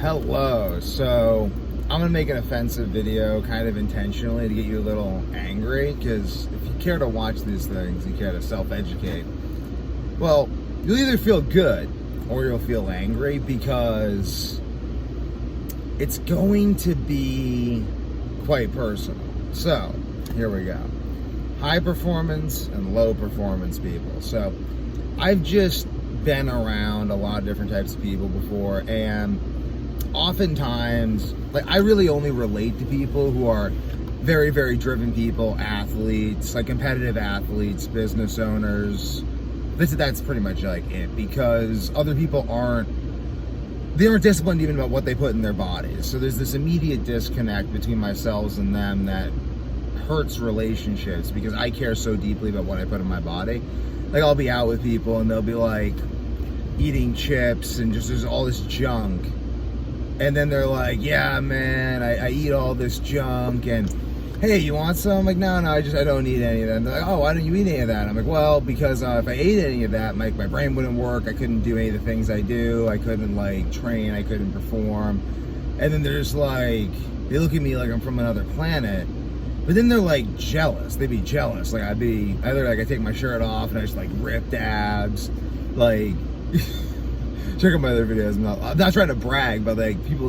Hello. So I'm gonna make an offensive video kind of intentionally to get you a little angry, because if you care to watch these things, you care to self-educate, well, you'll either feel good or you'll feel angry, because it's going to be quite personal. So here we go. High performance and low performance people. So I've just been around a lot of different types of people before, and oftentimes, like, I really only relate to people who are very, very driven people, athletes, like competitive athletes, business owners. That's pretty much like it, because other people aren't disciplined even about what they put in their bodies. So there's this immediate disconnect between myself and them that hurts relationships, because I care so deeply about what I put in my body. Like, I'll be out with people and they'll be like eating chips and just there's all this junk, and then they're like, yeah man, I eat all this junk, and hey, you want some? I'm like, no, I don't eat any of that. And they're like, oh, why don't you eat any of that? I'm like, well, because if I ate any of that, my brain wouldn't work, I couldn't do any of the things I do, I couldn't like train, I couldn't perform. And then they're just like, they look at me like I'm from another planet. But then they're like jealous. They'd be jealous. Like, I take my shirt off and I just like ripped abs. Like, check out my other videos. I'm not trying to brag, but like people,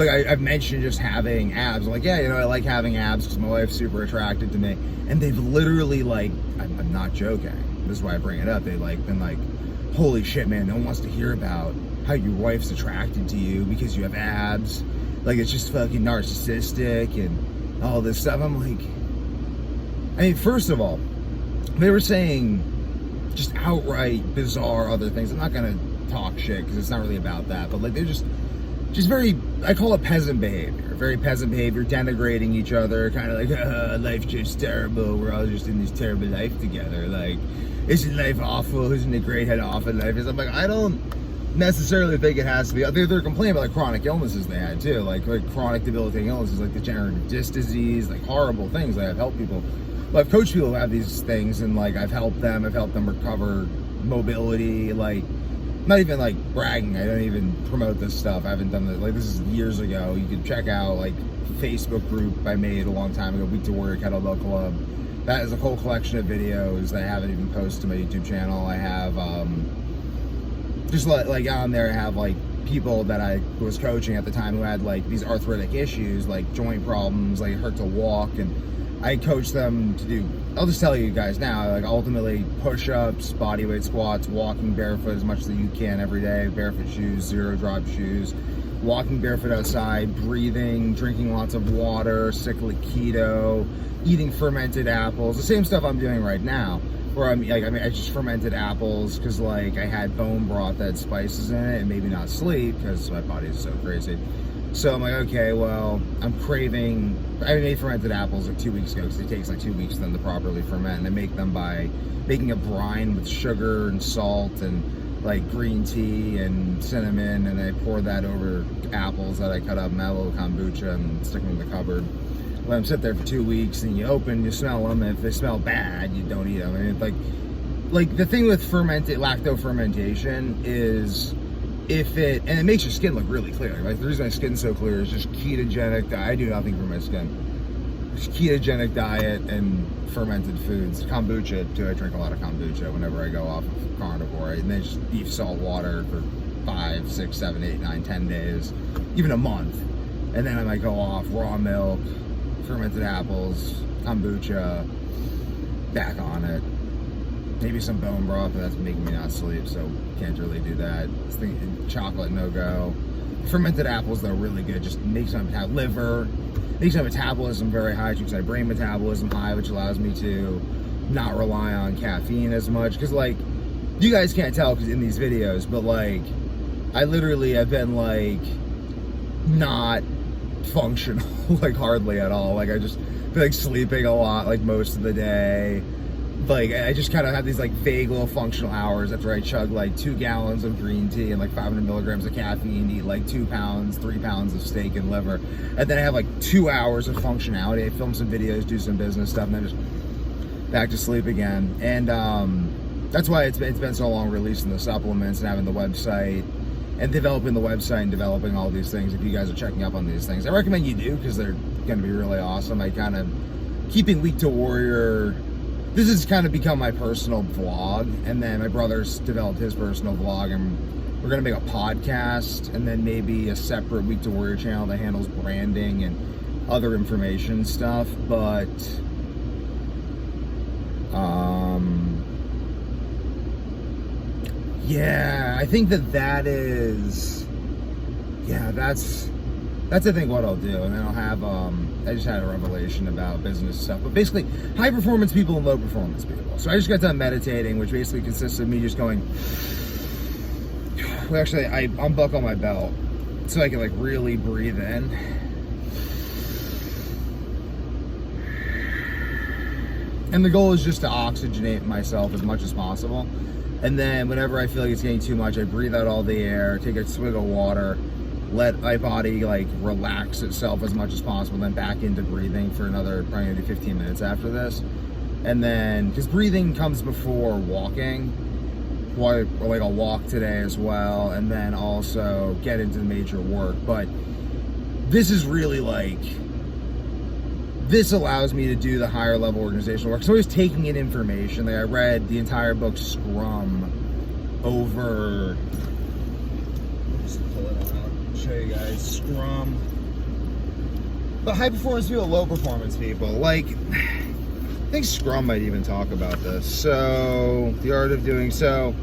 I've mentioned just having abs. I'm like, yeah, I like having abs because my wife's super attracted to me. And they've literally, like, I'm not joking, this is why I bring it up. They've like been like, holy shit, man, no one wants to hear about how your wife's attracted to you because you have abs. Like, it's just fucking narcissistic and all this stuff. I'm like, I mean, first of all, they were saying just outright bizarre other things. I'm not gonna talk shit because it's not really about that, but like, they're just very, I call it peasant behavior, very peasant behavior, denigrating each other, kind of like, life's just terrible, we're all just in this terrible life together, like, isn't life awful, isn't it great how awful life is? I'm like, I don't necessarily think it has to be. They're complaining about like chronic illnesses they had too, like chronic debilitating illnesses, like degenerative disc disease, like horrible things. Like, I've helped people, I've coached people who have these things, and like I've helped them recover mobility. Like, not even like bragging, I don't even promote this stuff, I haven't done this, like, this is years ago. You can check out like Facebook group I made a long time ago, Week to Warrior Kettlebell Club. That is a whole collection of videos that I haven't even posted to my YouTube channel. I have just like on there, I have like people that I was coaching at the time who had like these arthritic issues, like joint problems, like it hurt to walk, and I coach them to do, I'll just tell you guys now, like ultimately push-ups, bodyweight squats, walking barefoot as much as you can every day, barefoot shoes, zero drop shoes, walking barefoot outside, breathing, drinking lots of water, cyclic keto, eating fermented apples, the same stuff I'm doing right now. Where I just fermented apples because like I had bone broth that had spices in it and maybe not sleep because my body is so crazy. So I'm like, okay, well, I'm craving, I made fermented apples like 2 weeks ago because it takes like 2 weeks for them to properly ferment, and I make them by making a brine with sugar and salt and like green tea and cinnamon, and I pour that over apples that I cut up, and add a little kombucha and stick them in the cupboard. Let them sit there for 2 weeks, and you open, you smell them, and if they smell bad, you don't eat them. I mean, like the thing with lacto fermentation is and it makes your skin look really clear. Like, the reason my skin's so clear is just ketogenic. I do nothing for my skin. Just ketogenic diet and fermented foods. Kombucha too. I drink a lot of kombucha whenever I go off of carnivore. And then just beef salt water for 5, 6, 7, 8, 9, 10 days, even a month. And then I might go off raw milk, fermented apples, kombucha, back on it. Maybe some bone broth, but that's making me not sleep, so can't really do that. Chocolate, no go. Fermented apples, though, really good. Just makes my liver, makes my metabolism very high, keeps my brain metabolism high, which allows me to not rely on caffeine as much. Because, like, you guys can't tell because in these videos, but, like, I literally have been, like, not functional, like, hardly at all. Like, I just feel like sleeping a lot, like, most of the day. Like, I just kind of have these like vague little functional hours after I chug like 2 gallons of green tea and like 500 milligrams of caffeine, eat like 2 pounds, 3 pounds of steak and liver, and then I have like 2 hours of functionality. I film some videos, do some business stuff, and then just back to sleep again. And that's why it's been so long releasing the supplements and having the website and developing the website and developing all these things. If you guys are checking up on these things, I recommend you do, because they're going to be really awesome. I kind of keeping Week to Warrior. This has kind of become my personal vlog, and then my brother's developed his personal vlog, and we're going to make a podcast, and then maybe a separate Week to Warrior channel that handles branding and other information stuff. But yeah, I think that is, yeah, that's I think what I'll do. And then I'll have, I just had a revelation about business stuff, but basically high performance people and low performance people. So I just got done meditating, which basically consists of me just going, well, actually I unbuckle my belt so I can like really breathe in. And the goal is just to oxygenate myself as much as possible. And then whenever I feel like it's getting too much, I breathe out all the air, take a swig of water, let my body like relax itself as much as possible, then back into breathing for another probably maybe 15 minutes after this. And then, because breathing comes before walking, or like I'll walk today as well, and then also get into the major work. But this is really like, this allows me to do the higher level organizational work. So I was taking in information. Like I read the entire book Scrum over, just pull it out, show you guys Scrum. But high performance people, low performance people, like I think Scrum might even talk about this. So the art of doing so.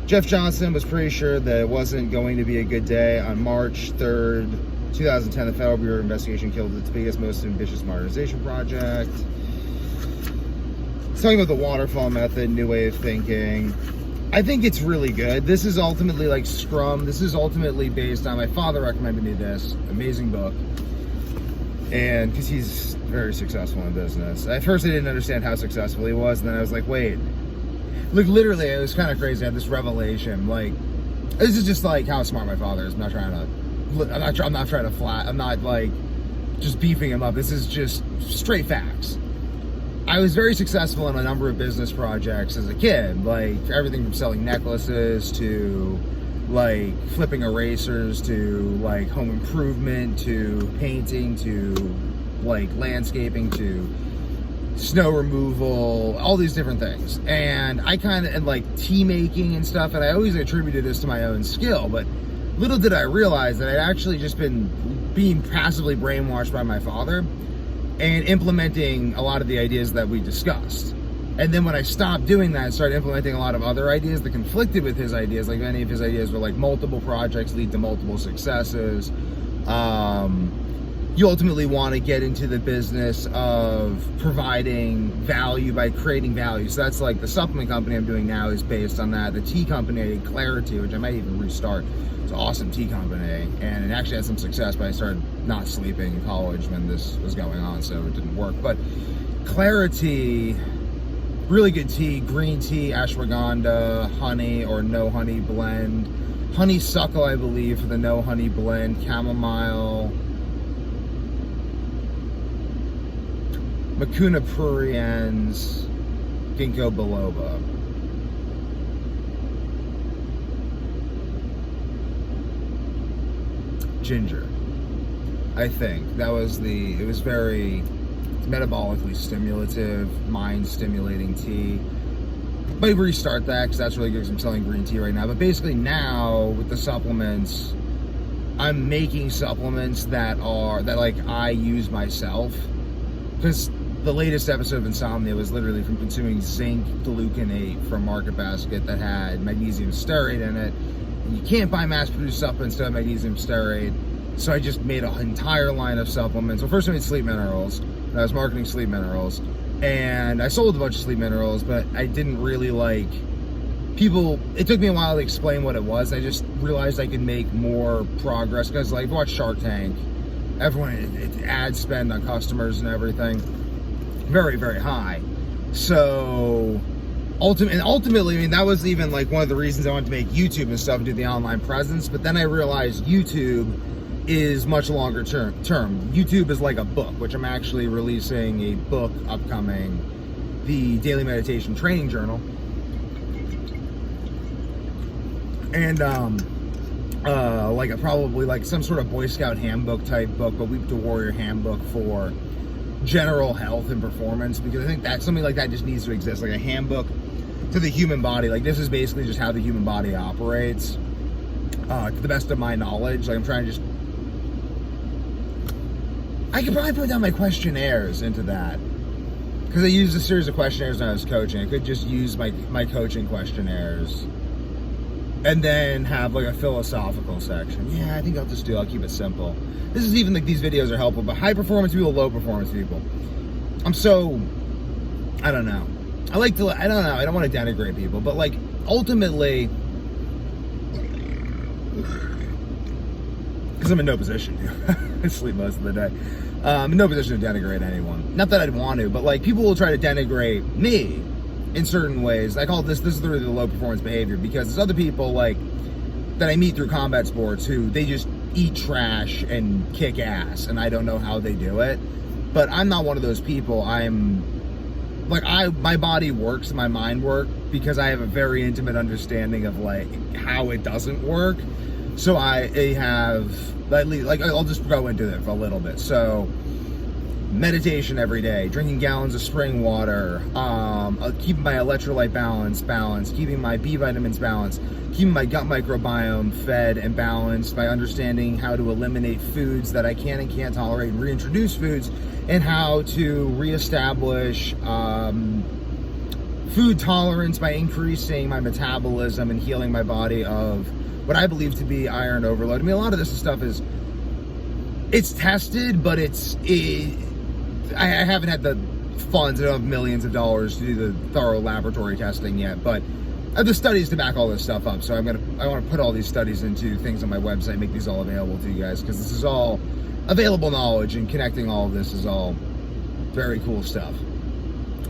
Jeff Johnson was pretty sure that it wasn't going to be a good day. On March 3rd, 2010, the Federal Bureau of Investigation killed its biggest, most ambitious modernization project. It's talking about the waterfall method, new way of thinking. I think it's really good. This is ultimately like Scrum. This is ultimately based on, my father recommended me this amazing book. And because he's very successful in business. At first I didn't understand how successful he was, and then I was like, wait. Look, literally, it was kind of crazy. I had this revelation. Like, this is just like how smart my father is. I'm not trying to flat. I'm not like just beefing him up. This is just straight facts. I was very successful in a number of business projects as a kid, like everything from selling necklaces to like flipping erasers to like home improvement to painting to like landscaping to snow removal, all these different things. And I kind of, and like tea making and stuff, and I always attributed this to my own skill, but little did I realize that I'd actually just been being passively brainwashed by my father and implementing a lot of the ideas that we discussed. And then when I stopped doing that and started implementing a lot of other ideas that conflicted with his ideas, like many of his ideas were like multiple projects lead to multiple successes. You ultimately want to get into the business of providing value by creating value. So that's like the supplement company I'm doing now is based on that. The tea company, I did Clarity, which I might even restart. It's an awesome tea company, and it actually had some success, but I started not sleeping in college when this was going on, so it didn't work. But Clarity, really good tea, green tea, ashwagandha, honey or no honey blend, honeysuckle, I believe, for the no honey blend, chamomile, Mucuna pruriens, ginkgo biloba. Ginger. I think that was it was very metabolically stimulative, mind stimulating tea. Might restart that because that's really good because I'm selling green tea right now. But basically now with the supplements, I'm making supplements that like I use myself, because the latest episode of Insomnia was literally from consuming zinc gluconate from Market Basket that had magnesium stearate in it. And you can't buy mass-produced supplements that have magnesium stearate. So I just made an entire line of supplements. Well, first I made sleep minerals, and I was marketing sleep minerals. And I sold a bunch of sleep minerals, but I didn't really like people. It took me a while to explain what it was. I just realized I could make more progress because, like, watch Shark Tank. Everyone, it ad spend on customers and everything, very, very high. So ultimately, I mean, that was even like one of the reasons I wanted to make YouTube and stuff and do the online presence. But then I realized YouTube is much longer term. YouTube is like a book, which I'm actually releasing a book upcoming, the Daily Meditation Training Journal. And probably like some sort of Boy Scout handbook type book, a Week to Warrior handbook for general health and performance, because I think that something like that just needs to exist, like a handbook to the human body. Like, this is basically just how the human body operates, to the best of my knowledge. Like, I'm trying to just, I could probably put down my questionnaires into that, because I used a series of questionnaires when I was coaching. I could just use my coaching questionnaires and then have like a philosophical section. Yeah, I think I'll keep it simple. This is even like, these videos are helpful, but high performance people, low performance people. I don't know. I don't want to denigrate people, but like, ultimately, because I'm in no position to. I sleep most of the day. I'm in no position to denigrate anyone. Not that I'd want to, but like, people will try to denigrate me in certain ways. I call this is literally the low performance behavior, because there's other people like that I meet through combat sports who they just eat trash and kick ass, and I don't know how they do it. But I'm not one of those people. I'm like, my body works and my mind work because I have a very intimate understanding of like how it doesn't work. So I have, like, I'll just go into it for a little bit. So, meditation every day, drinking gallons of spring water, keeping my electrolyte balance, keeping my B vitamins balanced, keeping my gut microbiome fed and balanced by understanding how to eliminate foods that I can and can't tolerate, and reintroduce foods, and how to reestablish food tolerance by increasing my metabolism and healing my body of what I believe to be iron overload. I mean, a lot of this stuff it's tested, but I haven't had the funds. I don't have millions of dollars to do the thorough laboratory testing yet, but I have the studies to back all this stuff up. So I want to put all these studies into things on my website, make these all available to you guys, because this is all available knowledge, and connecting all of this is all very cool stuff.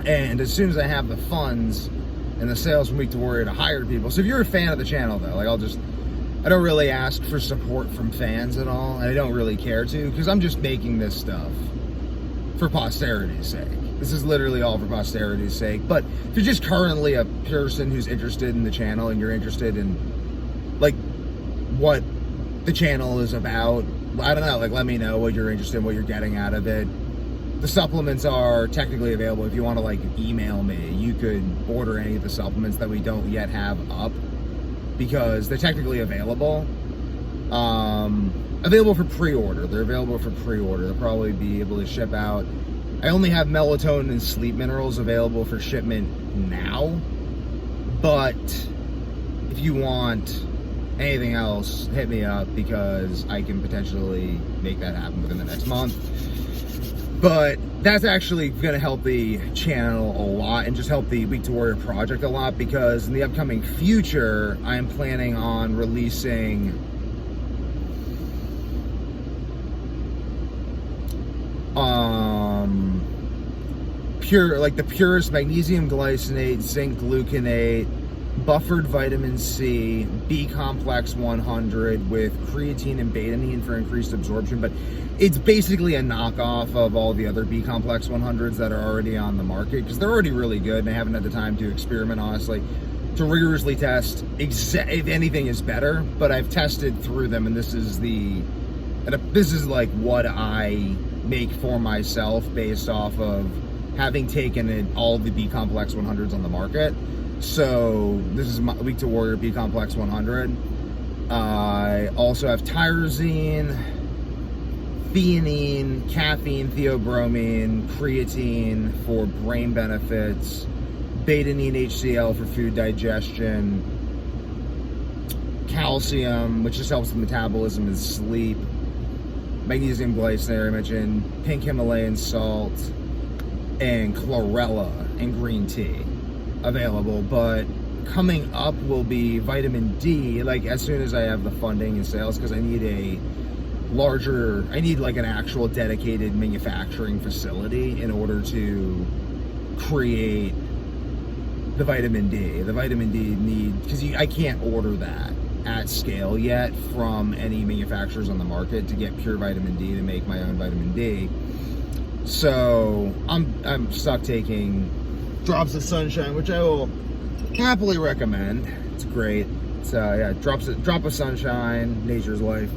And as soon as I have the funds and the sales from Week to Warrior to hire people, so if you're a fan of the channel though, like, I don't really ask for support from fans at all, and I don't really care to, because I'm just making this stuff for posterity's sake. This is literally all for posterity's sake. But if you're just currently a person who's interested in the channel, and you're interested in like what the channel is about, I don't know, like, let me know what you're interested in, what you're getting out of it. The supplements are technically available. If you want to like email me, you could order any of the supplements that we don't yet have up, because they're technically available. Available for pre-order. They're available for pre-order. They'll probably be able to ship out. I only have melatonin and sleep minerals available for shipment now, but if you want anything else, hit me up, because I can potentially make that happen within the next month. But that's actually going to help the channel a lot, and just help the Week to Warrior project a lot, because in the upcoming future, I am planning on releasing the purest magnesium glycinate, zinc gluconate, buffered vitamin C, B complex 100 with creatine and betaine for increased absorption. But it's basically a knockoff of all the other B complex 100s that are already on the market, because they're already really good, and I haven't had the time to experiment, honestly, to rigorously test if anything is better. But I've tested through them, and this is like what I make for myself based off of having taken all the B complex 100s on the market. So this is my Week to Warrior B complex 100. I also have tyrosine, theanine, caffeine, theobromine, creatine for brain benefits, betaine, HCl for food digestion, calcium, which just helps with metabolism and sleep, magnesium glycinate, I mentioned, pink Himalayan salt, and chlorella and green tea available. But coming up will be vitamin D, like as soon as I have the funding and sales, because I need like an actual dedicated manufacturing facility in order to create the vitamin D. The vitamin D because I can't order that at scale yet from any manufacturers on the market to get pure vitamin D to make my own vitamin D. So I'm stuck taking Drops of Sunshine, which I will happily recommend. It's great. So yeah, drop of sunshine, nature's life.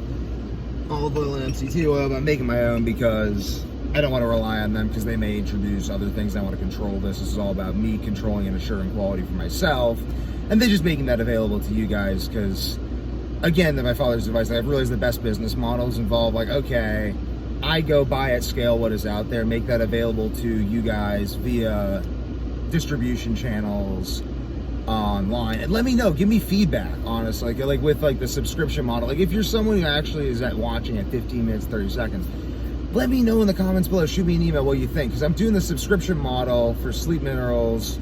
Olive oil and MCT oil, but I'm making my own because I don't want to rely on them because they may introduce other things. I want to control this. This is all about me controlling and assuring quality for myself. And then just making that available to you guys because, again, my father's advice, I've realized the best business models involve like, okay, I go buy at scale what is out there, make that available to you guys via distribution channels online, and let me know, give me feedback, honestly, like with like the subscription model. Like if you're someone who actually is watching at 15 minutes, 30 seconds, let me know in the comments below, shoot me an email what you think, because I'm doing the subscription model for sleep minerals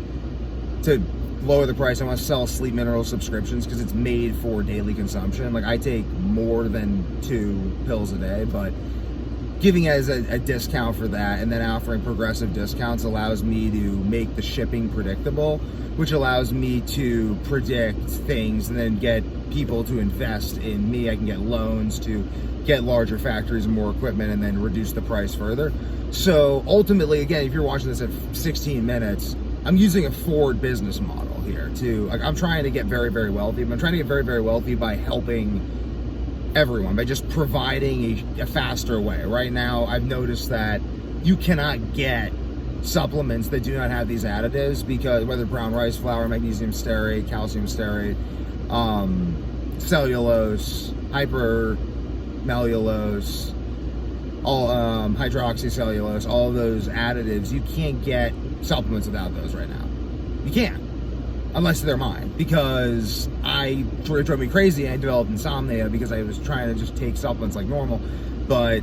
to lower the price. I want to sell sleep mineral subscriptions because it's made for daily consumption. Like I take more than 2 pills a day, but giving as a discount for that and then offering progressive discounts allows me to make the shipping predictable, which allows me to predict things and then get people to invest in me. I can get loans to get larger factories and more equipment and then reduce the price further. So ultimately, again, if you're watching this at 16 minutes, I'm using a forward business model here to, like, I'm trying to get very, very wealthy. I'm trying to get very, very wealthy by helping everyone, by just providing a faster way. Right now, I've noticed that you cannot get supplements that do not have these additives, because whether brown rice flour, magnesium stearate, calcium stearate, cellulose, hypermellulose, all hydroxycellulose, all of those additives, you can't get supplements without those right now. You can't, unless they're mine, because it drove me crazy. I developed insomnia because I was trying to just take supplements like normal, but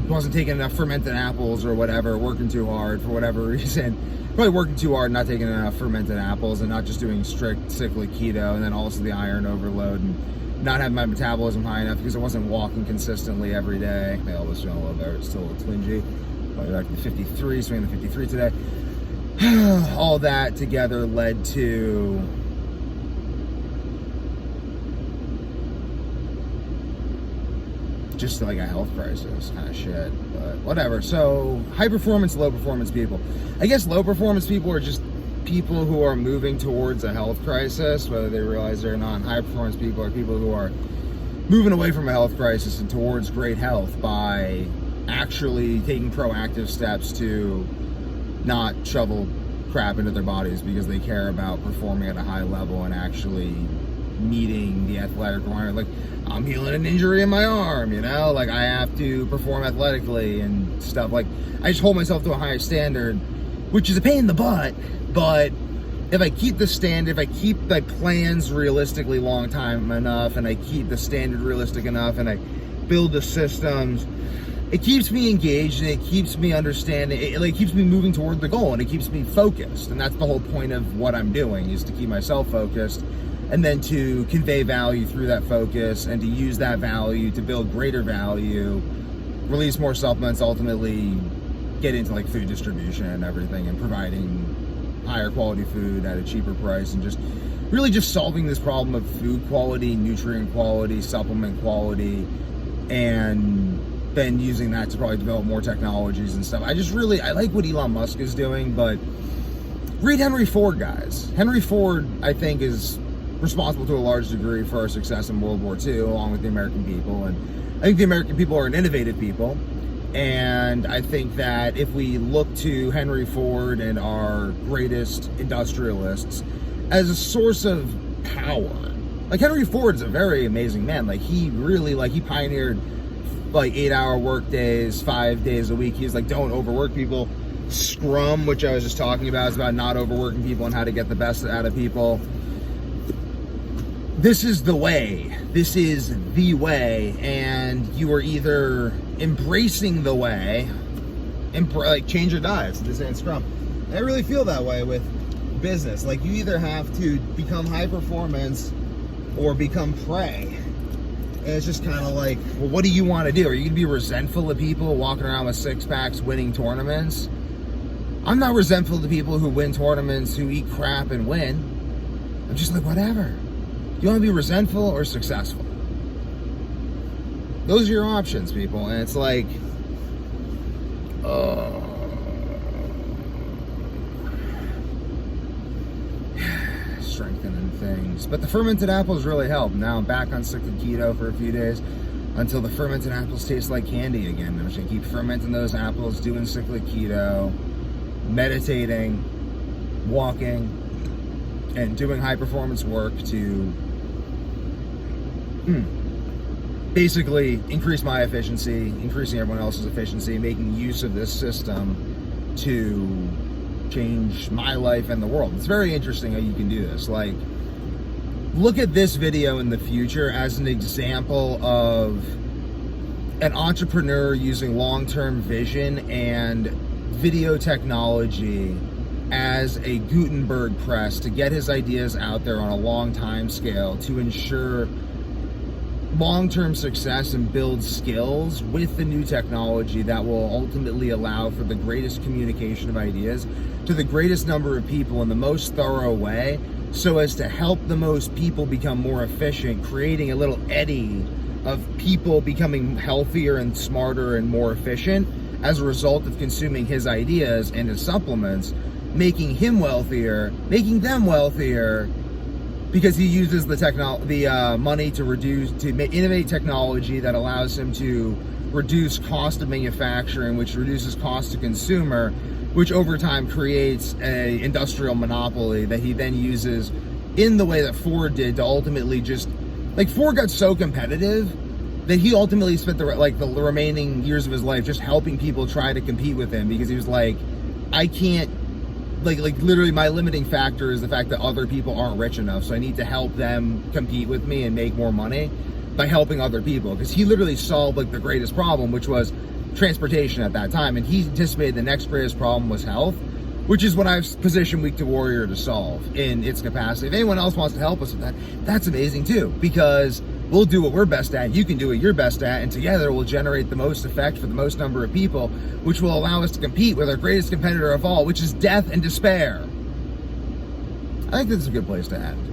wasn't taking enough fermented apples or whatever, working too hard for whatever reason. Probably working too hard, not taking enough fermented apples, and not just doing strict cyclic keto, and then also the iron overload, and not having my metabolism high enough because I wasn't walking consistently every day. My elbow's feeling a little better, it's still a little twingy. Probably back to the 53, swinging the 53 today. All that together led to just like a health crisis kind of shit, but whatever. So high performance, low performance people. I guess low performance people are just people who are moving towards a health crisis, whether they realize it or not. High performance people are people who are moving away from a health crisis and towards great health by actually taking proactive steps to not shovel crap into their bodies because they care about performing at a high level and actually meeting the athletic requirement. Like, I'm healing an injury in my arm, you know, like I have to perform athletically and stuff. Like, I just hold myself to a higher standard, which is a pain in the butt, but if I keep the standard, if I keep my plans realistically long time enough, and I keep the standard realistic enough, and I build the systems, it keeps me engaged and it keeps me understanding, it keeps me moving toward the goal, and it keeps me focused. And that's the whole point of what I'm doing, is to keep myself focused and then to convey value through that focus and to use that value to build greater value, release more supplements, ultimately get into like food distribution and everything, and providing higher quality food at a cheaper price, and just really just solving this problem of food quality, nutrient quality, supplement quality, and then using that to probably develop more technologies and stuff. I like what Elon Musk is doing, but read Henry Ford, guys. Henry Ford, I think, is responsible to a large degree for our success in World War II, along with the American people. And I think the American people are an innovative people. And I think that if we look to Henry Ford and our greatest industrialists as a source of power, like Henry Ford is a very amazing man. Like he pioneered like 8-hour work days, 5 days a week. He's like, don't overwork people. Scrum, which I was just talking about, is about not overworking people and how to get the best out of people. This is the way. This is the way, and you are either embracing the way, like change or die. It's the same Scrum. And I really feel that way with business. Like, you either have to become high performance or become prey. And it's just kind of like, well, what do you want to do? Are you going to be resentful of people walking around with six-packs winning tournaments? I'm not resentful to people who win tournaments, who eat crap and win. I'm just like, whatever. You want to be resentful or successful? Those are your options, people. And it's like, it's strengthening things. But the fermented apples really help. Now I'm back on cyclic keto for a few days until the fermented apples taste like candy again. I'm just gonna keep fermenting those apples, doing cyclic keto, meditating, walking, and doing high performance work to basically increase my efficiency, increasing everyone else's efficiency, making use of this system to change my life and the world. It's very interesting how you can do this. Like, look at this video in the future as an example of an entrepreneur using long-term vision and video technology as a Gutenberg press to get his ideas out there on a long time scale to ensure long-term success and build skills with the new technology that will ultimately allow for the greatest communication of ideas to the greatest number of people in the most thorough way, so as to help the most people become more efficient, creating a little eddy of people becoming healthier and smarter and more efficient as a result of consuming his ideas and his supplements, making him wealthier, making them wealthier, because he uses the money to innovate technology that allows him to reduce cost of manufacturing, which reduces cost to consumer, which over time creates a industrial monopoly that he then uses in the way that Ford did to ultimately just, like, Ford got so competitive that he ultimately spent the remaining years of his life just helping people try to compete with him, because he was like, I can't, like literally my limiting factor is the fact that other people aren't rich enough, so I need to help them compete with me and make more money by helping other people, because he literally solved like the greatest problem, which was transportation at that time, and he anticipated the next greatest problem was health, which is what I've positioned Week to Warrior to solve in its capacity. If anyone else wants to help us with that, that's amazing too, because we'll do what we're best at, you can do what you're best at, and together we'll generate the most effect for the most number of people, which will allow us to compete with our greatest competitor of all, which is death and despair. I think this is a good place to end.